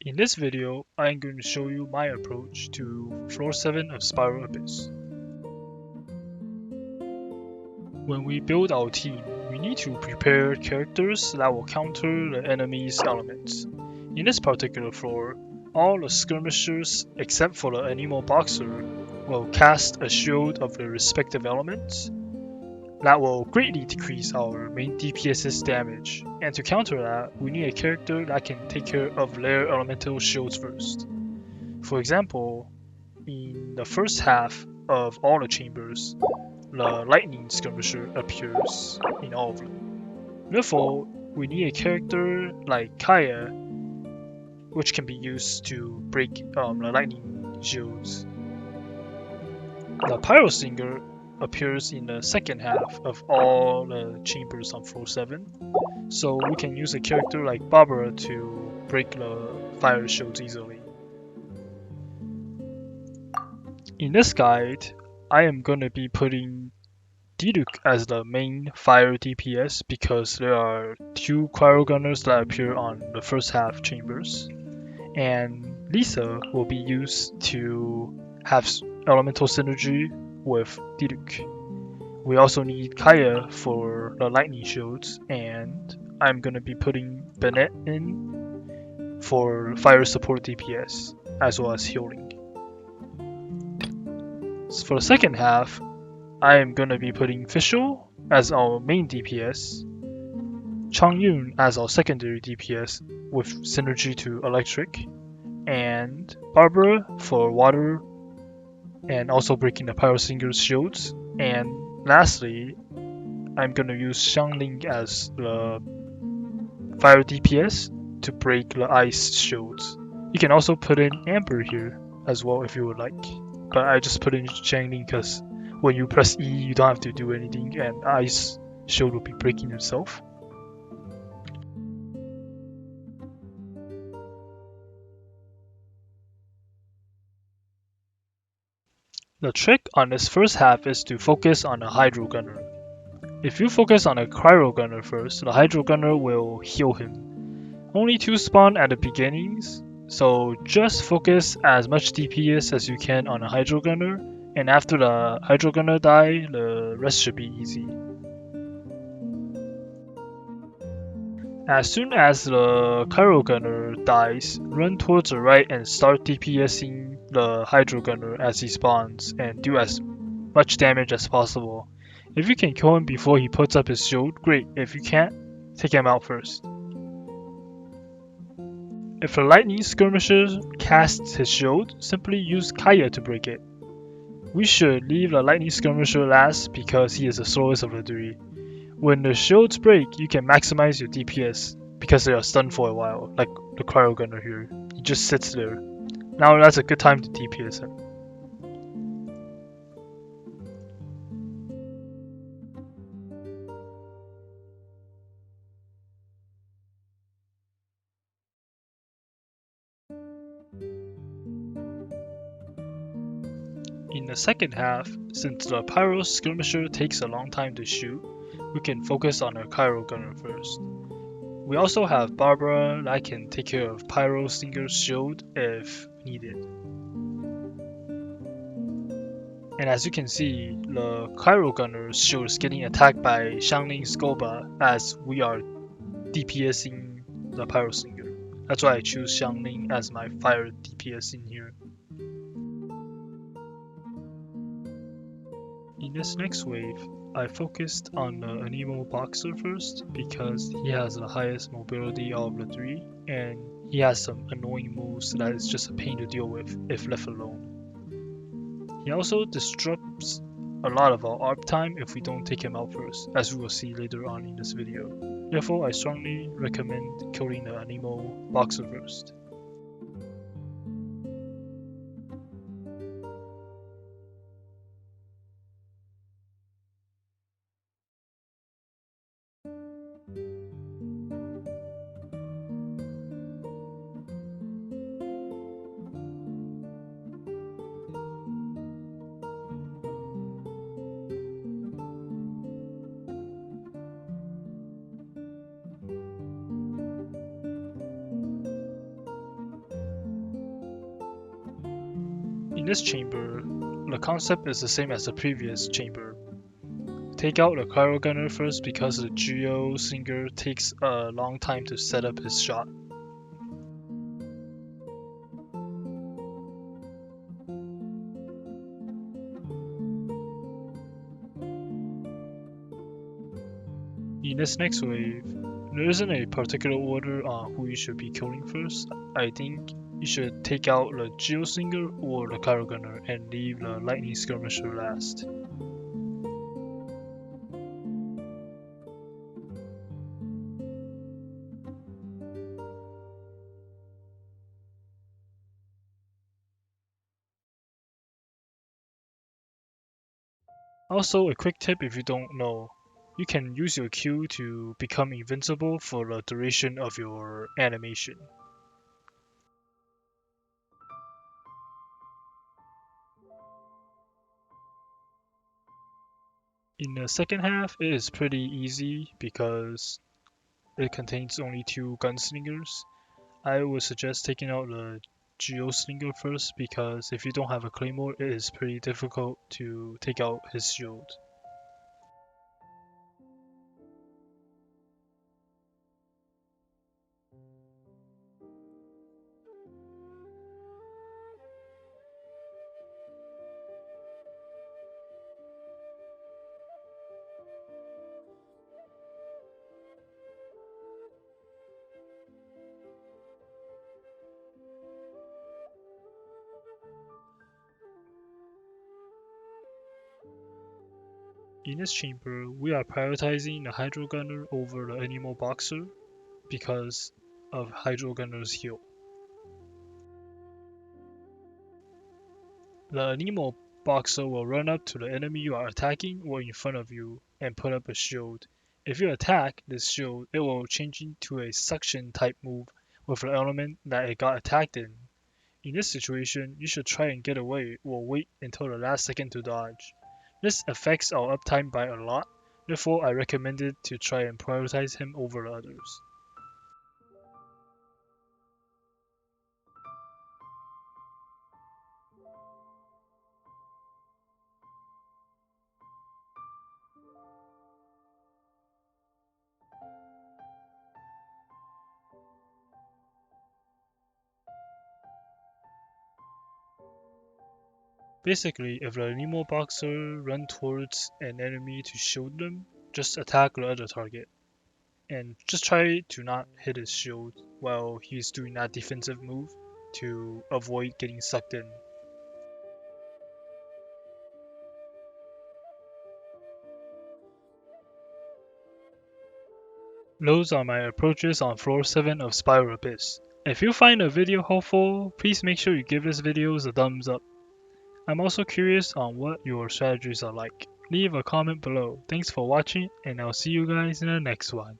In this video, I am going to show you my approach to Floor 7 of Spiral Abyss. When we build our team, we need to prepare characters that will counter the enemy's elements. In this particular floor, all the skirmishers except for the Anemo Boxer will cast a shield of their respective elements. That will greatly decrease our main DPS's damage, and to counter that, we need a character that can take care of their elemental shields first. For example, in the first half of all the chambers, the lightning skirmisher appears in all of them. Therefore, we need a character like Kaya, which can be used to break the lightning shields. The Pyro Singer appears in the second half of all the chambers on floor 7, so we can use a character like Barbara to break the fire shields easily. In this guide, I am going to be putting Diluc as the main fire DPS because there are 2 Cryo Gunners that appear on the first half chambers, and Lisa will be used to have elemental synergy with Diluc. We also need Kaya for the lightning shields, and I'm going to be putting Bennett in for fire support DPS as well as healing. So for the second half, I am going to be putting Fischl as our main DPS, Changyun as our secondary DPS with synergy to electric, and Barbara for water and also breaking the Pyro Singer's shields. And lastly, I'm going to use Xiangling as the fire DPS to break the ice shields. You can also put in Amber here as well if you would like, but I just put in Xiangling because when you press E, you don't have to do anything, and Ice Shield will be breaking itself. The trick on this first half is to focus on a Hydro Gunner. If you focus on a Cryo Gunner first, the Hydro Gunner will heal him. Only 2 spawn at the beginnings, so just focus as much DPS as you can on a Hydro Gunner, and after the Hydro Gunner die, the rest should be easy. As soon as the Cryo Gunner dies, run towards the right and start DPSing the Hydro Gunner as he spawns and do as much damage as possible. If you can kill him before he puts up his shield, great. If you can't, take him out first. If the Lightning Skirmisher casts his shield, simply use Kaya to break it. We should leave the Lightning Skirmisher last because he is the slowest of the 3. When the shields break, you can maximize your DPS because they are stunned for a while, like the Cryo Gunner here. He just sits there. Now that's a good time to DPS him. In the second half, since the Pyro Skirmisher takes a long time to shoot, we can focus on our Cryo Gunner first. We also have Barbara that can take care of Pyro Singer's shield if needed. And as you can see, the Cryo Gunner's shield is getting attacked by Xiangling's Goba as we are DPSing the Pyro Singer. That's why I choose Xiangling as my fire DPS in here. In this next wave, I focused on the Anemo Boxer first because he has the highest mobility of the 3 and he has some annoying moves that is just a pain to deal with if left alone. He also disrupts a lot of our ARP time if we don't take him out first, as we will see later on in this video. Therefore, I strongly recommend killing the Anemo Boxer first. In this chamber, the concept is the same as the previous chamber. Take out the Cryo Gunner first because the Geo Singer takes a long time to set up his shot. In this next wave, there isn't a particular order on who you should be killing first. I think you should take out the Geo Singer or the Cryo Gunner and leave the Lightning Skirmisher last. Also, a quick tip if you don't know, you can use your Q to become invincible for the duration of your animation. In the second half, it is pretty easy because it contains only 2 gunslingers. I would suggest taking out the Geoslinger first because if you don't have a claymore, it is pretty difficult to take out his shield. In this chamber, we are prioritizing the Hydro Gunner over the Animal Boxer because of Hydro Gunner's heal. The Animal Boxer will run up to the enemy you are attacking or in front of you and put up a shield. If you attack this shield, it will change into a suction type move with the element that it got attacked in. In this situation, you should try and get away or wait until the last second to dodge. This affects our uptime by a lot, therefore I recommend it to try and prioritize him over the others. Basically, if the Nemo Boxer run towards an enemy to shield them, just attack the other target. And just try to not hit his shield while he's doing that defensive move to avoid getting sucked in. Those are my approaches on floor 7 of Spiral Abyss. If you find the video helpful, please make sure you give this video a thumbs up. I'm also curious on what your strategies are like. Leave a comment below. Thanks for watching and I'll see you guys in the next one.